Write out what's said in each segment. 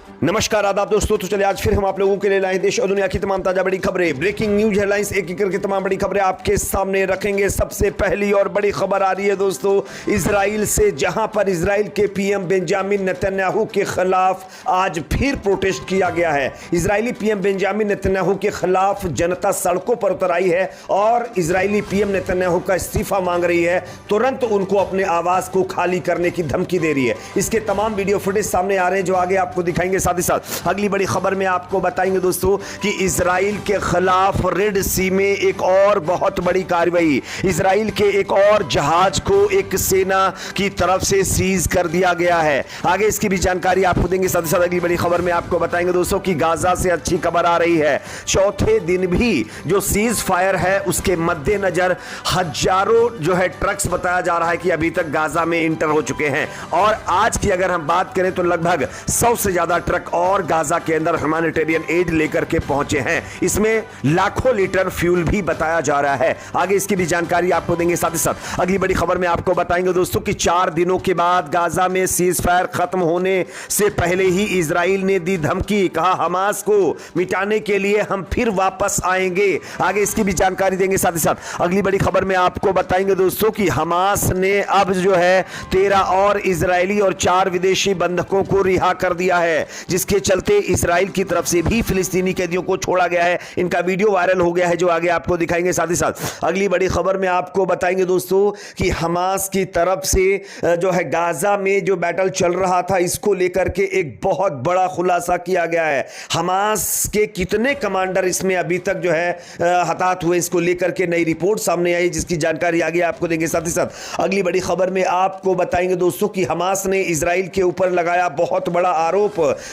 नमस्कार आदाब दोस्तों। तो चलिए आज फिर हम आप लोगों के लिए लाए देश और दुनिया की तमाम ताजा बड़ी खबरें, ब्रेकिंग न्यूज हेडलाइंस, एक एक करके तमाम बड़ी खबरें आपके सामने रखेंगे। सबसे पहली और बड़ी खबर आ रही है दोस्तों इजराइल से, जहां पर इजराइल के पीएम बेंजामिन नेतन्याहू के खिलाफ आज फिर प्रोटेस्ट किया गया है। इजरायली पीएम बेंजामिन नेतन्याहू के खिलाफ जनता सड़कों पर उतर आई है और इजरायली पीएम नेतन्याहू का इस्तीफा मांग रही है। तुरंत उनको अपने आवास को खाली करने की धमकी दे रही है। इसके तमाम वीडियो फुटेज सामने आ रहे हैं जो आगे आपको दिखाएंगे। साथ ही साथ अगली बड़ी खबर में आपको बताएंगे दोस्तों कि इजराइल के खिलाफ रेड सी में एक और बहुत बड़ी कार्रवाई, इजराइल के एक और जहाज को एक सेना की तरफ से सीज कर दिया गया है। आगे इसकी भी जानकारी आपको देंगे। साथ ही साथ अगली बड़ी खबर में आपको बताएंगे दोस्तों कि गाजा से अच्छी खबर आ रही है। चौथे दिन भी जो सीज फायर है उसके मद्देनजर हजारों जो है ट्रक्स बताया जा रहा है कि अभी तक गाजा में इंटर हो चुके हैं। और आज की अगर हम बात करें तो लगभग 100 से ज्यादा ट्रक और गाजा के अंदर ह्यूमैनिटेरियन एड लेकर के पहुंचे हैं। इसमें लाखों लीटर फ्यूल भी बताया जा रहा है। आगे इसकी भी जानकारी आपको देंगे। साथ ही साथ अगली बड़ी खबर में आपको बताएंगे दोस्तों कि 4 दिनों के बाद गाजा में सीज फायर खत्म होने से पहले ही इजराइल ने दी धमकी, कहा हमास को मिटाने के लिए हम फिर वापस आएंगे। आगे इसकी भी जानकारी देंगे। साथ ही साथ अगली बड़ी खबर में आपको बताएंगे दोस्तों कि हमास ने अब जो है 13 और इजरायली और 4 विदेशी बंधकों को रिहा कर दिया है, जिसके चलते इजराइल की तरफ से भी फिलिस्तीनी कैदियों को छोड़ा गया है। इनका वीडियो वायरल हो गया है जो आगे आपको दिखाएंगे। साथ ही साथ अगली बड़ी खबर में आपको बताएंगे दोस्तों कि हमास की तरफ से जो है गाजा में जो बैटल चल रहा था इसको लेकर के एक बहुत बड़ा खुलासा किया गया है। हमास के कितने कमांडर इसमें अभी तक जो है हताहत हुए, इसको लेकर के नई रिपोर्ट सामने आई जिसकी जानकारी आगे आपको देंगे। साथ ही साथ अगली बड़ी खबर में आपको बताएंगे दोस्तों कि हमास ने इजराइल के ऊपर लगाया बहुत बड़ा आरोप।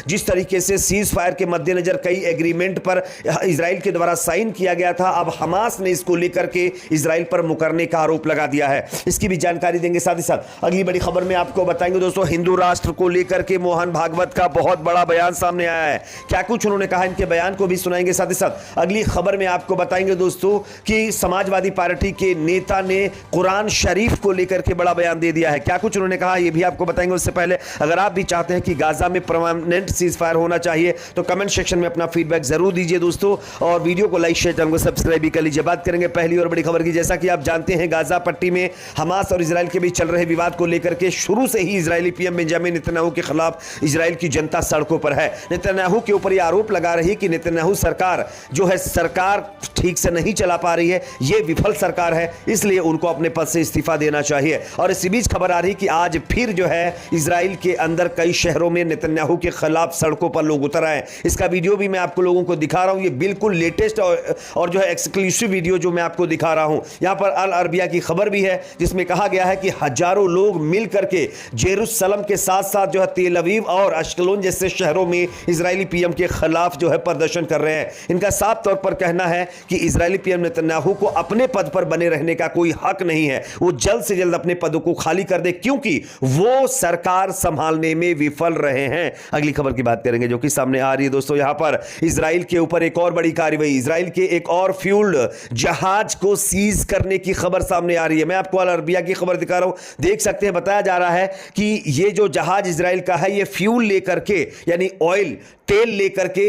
जिस तरीके से सीज फायर के मद्देनजर कई एग्रीमेंट पर इजराइल के द्वारा साइन किया गया था, अब हमास ने इसको लेकर के इजराइल पर मुकरने का आरोप लगा दिया है। इसकी भी जानकारी देंगे। साथ ही साथ अगली बड़ी खबर में आपको बताएंगे दोस्तों हिंदू राष्ट्र को लेकर के मोहन भागवत का बहुत बड़ा बयान सामने आया है। क्या कुछ उन्होंने कहा, इनके बयान को भी सुनाएंगे। साथ ही साथ अगली खबर में आपको बताएंगे दोस्तों कि समाजवादी पार्टी के नेता ने कुरान शरीफ को लेकर के बड़ा बयान दे दिया है। क्या कुछ उन्होंने कहा यह भी आपको बताएंगे। उससे पहले अगर आप भी चाहते हैं कि गाजा में परमानेंट सीज फायर होना चाहिए तो कमेंट सेक्शन में अपना फीडबैक जरूर दीजिए दोस्तों, और वीडियो को लाइक शेयर चैनल को सब्सक्राइब भी कर लीजिए। बात करेंगे पहली और बड़ी खबर की। जैसा कि आप जानते हैं गाजा पट्टी में हमास और इजराइल के बीच चल रहे विवाद को लेकर के शुरू से ही इजरायली पीएम बेंजामिन नेतन्याहू के खिलाफ इजराइल की जनता सड़कों पर है। नेतन्याहू के ऊपर यह आरोप लगा रही है कि नेतन्याहू सरकार जो है सरकार ठीक से नहीं चला पा रही है, यह विफल सरकार है, इसलिए उनको अपने पद से इस्तीफा देना चाहिए। और इसी बीच खबर आ रही कि आज फिर जो है इजराइल के अंदर कई शहरों में नेतन्याहू के खिलाफ सड़कों पर लोग उतर आए। इसका वीडियो भी मैं आपको लोगों को दिखा रहा हूं। ये बिल्कुल लेटेस्ट और जो है एक्सक्लूसिव वीडियो जो मैं आपको दिखा रहा हूं। यहां पर अल अरबिया की खबर भी है जिसमें कहा गया है कि हजारों लोग मिल करके जेरूसलम के साथ साथ जो है तेल अवीव और अश्कलोन जैसे शहरों में इजरायली पीएम के खिलाफ जो है प्रदर्शन कर रहे हैं। इनका साफ तौर पर कहना है कि इजरायली पीएम नेतन्याहू को अपने पद पर बने रहने का कोई हक नहीं है, वो जल्द से जल्द अपने पदों को खाली कर दे क्योंकि वो सरकार संभालने में विफल रहे हैं। अगली खबर की बात करेंगे जो कि सामने आ रही है दोस्तों। यहां पर इजराइल के ऊपर एक और बड़ी कार्रवाई, इजराइल के एक और फ्यूल्ड जहाज को सीज करने की खबर सामने आ रही है। मैं आपको अल अरबिया की खबर दिखा रहा हूं, देख सकते हैं बताया जा रहा है कि ये जो जहाज इजराइल का है ये फ्यूल लेकर के यानी ऑयल तेल लेकर के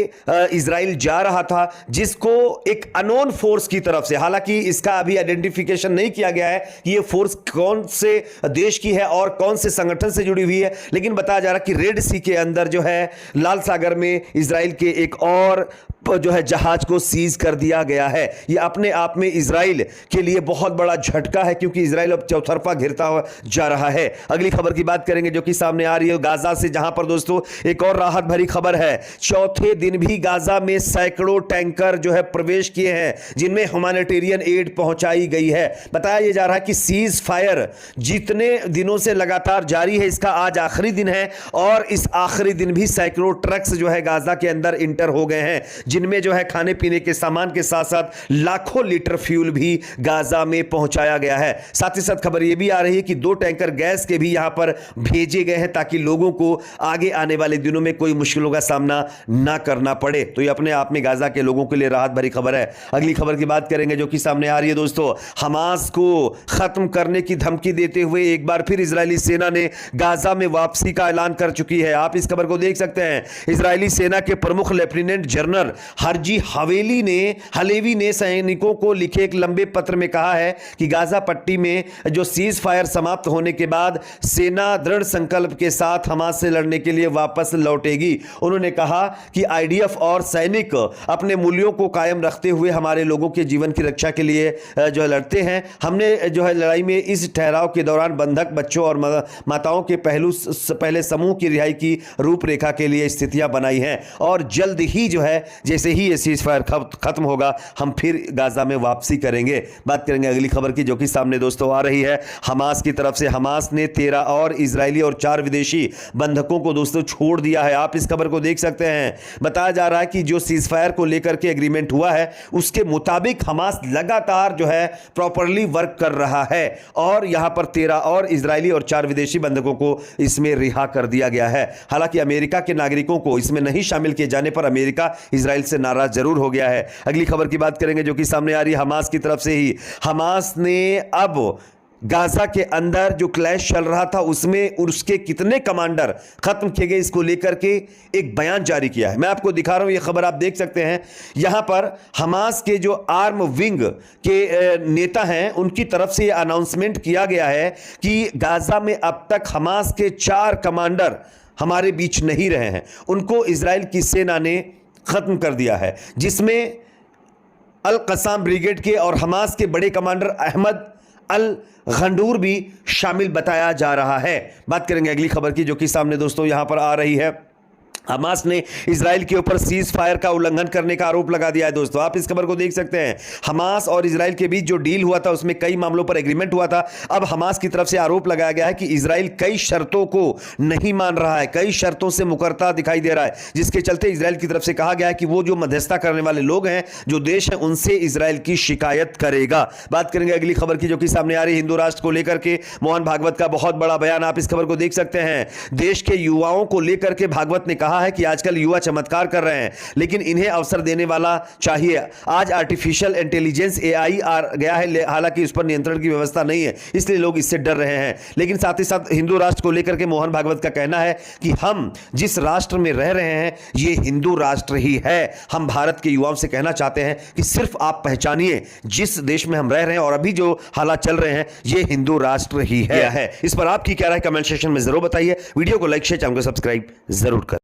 इजराइल जा रहा था, जिसको एक अननोन फोर्स की तरफ से, हालांकि इसका अभी आइडेंटिफिकेशन नहीं किया गया है कि ये फोर्स कौन से देश की है और कौन से संगठन से जुड़ी हुई है, लेकिन बताया जा रहा है कि रेड सी के अंदर जो है लाल सागर में इजराइल के एक और जो है जहाज को सीज कर दिया गया है। यह अपने आप में इजराइल के लिए बहुत बड़ा झटका है क्योंकि इजराइल अब चौतरफा घिरता हुआ जा रहा है। अगली खबर की बात करेंगे जो कि सामने आ रही है गाजा से, जहां पर दोस्तों एक और राहत भरी खबर है। चौथे दिन भी गाजा में सैकड़ों टैंकर जो है प्रवेश किए हैं जिनमें ह्यूमैनिटेरियन एड पहुंचाई गई है। बताया जा रहा है कि सीज फायर जितने दिनों से लगातार जारी है इसका आज आखिरी दिन है और इस आखिरी दिन भी सैकड़ों ट्रक्स जो है गाजा के अंदर इंटर हो गए हैं जिनमें जो है खाने पीने के सामान के साथ साथ लाखों लीटर फ्यूल भी गाजा में पहुंचाया गया है। साथ ही साथ खबर यह भी आ रही है कि 2 टैंकर गैस के भी यहां पर भेजे गए हैं ताकि लोगों को आगे आने वाले दिनों में कोई मुश्किलों का सामना ना करना पड़े। तो ये अपने आप में गाजा के लोगों के लिए राहत भरी खबर है। अगली खबर की बात करेंगे जो कि सामने आ रही है दोस्तों। हमास को खत्म करने की धमकी देते हुए एक बार फिर इजरायली सेना ने गाजा में वापसी का ऐलान कर चुकी है। आप इस खबर को देख सकते हैं। इजरायली सेना के प्रमुख लेफ्टिनेंट जनरल हरजी हलेवी ने सैनिकों को लिखे एक लंबे पत्र में कहा है कि गाजा पट्टी में जो सीज फायर समाप्त होने के बाद सेना दृढ़ संकल्प के साथ हमास से लड़ने के लिए वापस लौटेगी। उन्होंने कहा कि आईडीएफ और सैनिक अपने मूल्यों को कायम रखते हुए हमारे लोगों के जीवन की रक्षा के लिए जो है लड़ते हैं। हमने जो है लड़ाई में इस ठहराव के दौरान बंधक बच्चों और माताओं के पहले समूह की रिहाई की रूपरेखा के लिए स्थितियां बनाई हैं और जल्द ही जो है जैसे ही ये सीज फायर खत्म होगा हम फिर गाजा में वापसी करेंगे। बात करेंगे अगली खबर की जो कि सामने दोस्तों आ रही है। हमास की तरफ से हमास ने 13 और इजरायली और 4 विदेशी बंधकों को दोस्तों छोड़ दिया है। आप इस खबर को देख सकते हैं। बताया जा रहा है कि जो सीज फायर को लेकर के एग्रीमेंट हुआ है उसके मुताबिक हमास लगातार जो है प्रॉपरली वर्क कर रहा है और यहां पर 13 और इजरायली और 4 विदेशी बंधकों को इसमें रिहा कर दिया गया है। हालांकि अमेरिका के नागरिकों को इसमें नहीं शामिल किए जाने पर अमेरिका इजराइल से नाराज जरूर हो गया है। अगली खबर की बात करेंगे जो कि सामने आ रही है हमास की तरफ से ही। हमास ने अब गाजा के अंदर जो क्लैश चल रहा था उसमें उसके कितने कमांडर खत्म किए गए इसको लेकर के एक बयान जारी किया है। मैं आपको दिखा रहा हूं, यह खबर आप देख सकते हैं। यहां पर हमास के जो आर्म विंग के नेता हैं उनकी तरफ से यह अनाउंसमेंट किया गया है कि गाजा में अब तक हमास के 4 कमांडर हमारे बीच नहीं रहे हैं, उनको इजराइल की सेना ने खत्म कर दिया है, जिसमें अल कसाम ब्रिगेड के और हमास के बड़े कमांडर अहमद अल गंडूर भी शामिल बताया जा रहा है। बात करेंगे अगली खबर की जो कि सामने दोस्तों यहां पर आ रही है। हमास ने इजराइल के ऊपर सीज फायर का उल्लंघन करने का आरोप लगा दिया है। दोस्तों आप इस खबर को देख सकते हैं। हमास और इजराइल के बीच जो डील हुआ था उसमें कई मामलों पर एग्रीमेंट हुआ था। अब हमास की तरफ से आरोप लगाया गया है कि इजराइल कई शर्तों को नहीं मान रहा है, कई शर्तों से मुकरता दिखाई दे रहा है, जिसके चलते इजराइल की तरफ से कहा गया है कि वो जो मध्यस्थता करने वाले लोग हैं, जो देश है, उनसे इजराइल की शिकायत करेगा। बात करेंगे अगली खबर की जो कि सामने आ रही है। हिंदू राष्ट्र को लेकर के मोहन भागवत का बहुत बड़ा बयान। आप इस खबर को देख सकते हैं। देश के युवाओं को लेकर के भागवत ने कहा है कि आजकल युवा चमत्कार कर रहे हैं लेकिन इन्हें अवसर देने वाला चाहिए। आज आर्टिफिशियल इंटेलिजेंस एआई आ गया है, हालांकि इस पर नियंत्रण की व्यवस्था नहीं है, इसलिए लोग इससे डर रहे हैं। लेकिन साथ ही साथ हिंदू राष्ट्र को लेकर के मोहन भागवत का कहना है कि हम जिस राष्ट्र में रह रहे हैं ये हिंदू राष्ट्र ही है। हम भारत के युवाओं से कहना चाहते हैं कि सिर्फ आप पहचानिए जिस देश में हम रह रहे हैं और अभी जो हालात चल रहे हैं ये हिंदू राष्ट्र ही है। इस पर आपकी क्या राय कमेंट सेक्शन में जरूर बताइए। वीडियो को लाइक शेयर, चैनल को सब्सक्राइब जरूर करें।